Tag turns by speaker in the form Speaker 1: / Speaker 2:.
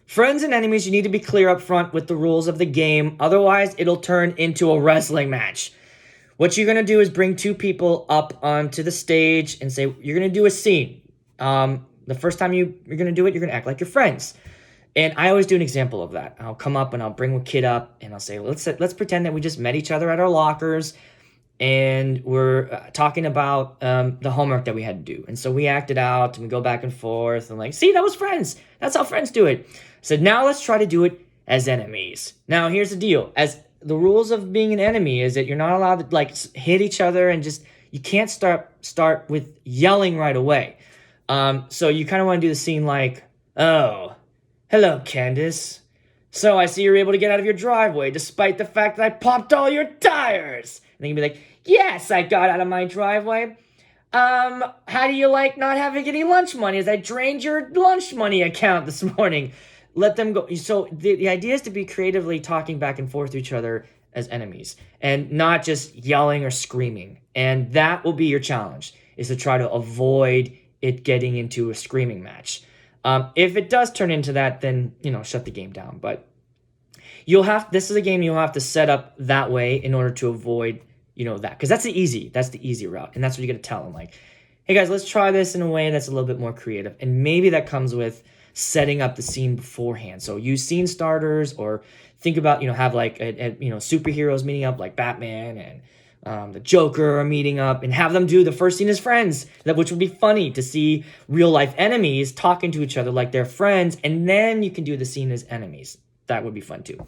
Speaker 1: Friends and enemies, you need to be clear up front with the rules of the game. Otherwise, it'll turn into a wrestling match. What you're going to do is bring two people up onto the stage and say, you're going to do a scene. The first time you're going to do it, you're going to act like you're friends. And I always do an example of that. I'll come up and I'll bring a kid up and I'll say, let's pretend that we just met each other at our lockers and we're talking about the homework that we had to do. And so we acted out and we go back and forth and like, see, that was friends. That's how friends do it. I said, now let's try to do it as enemies. Now, here's the deal. As the rules of being an enemy is that you're not allowed to like hit each other and just, you can't start with yelling right away. So you kind of want to do the scene like, oh, hello, Candace. So I see you're able to get out of your driveway despite the fact that I popped all your tires. And then you'd be like, yes, I got out of my driveway. How do you like not having any lunch money as I drained your lunch money account this morning? Let them go. So the idea is to be creatively talking back and forth to each other as enemies and not just yelling or screaming. And that will be your challenge, is to try to avoid it getting into a screaming match. If it does turn into that, then, shut the game down. But this is a game you'll have to set up that way in order to avoid, that. Because that's the easy route. And that's what you got to tell them. Like, hey guys, let's try this in a way that's a little bit more creative. And maybe that comes with setting up the scene beforehand. So use scene starters, or think about, have like, superheroes meeting up like Batman and the Joker are meeting up, and have them do the first scene as friends, which would be funny to see real life enemies talking to each other like they're friends. And then you can do the scene as enemies. That would be fun too.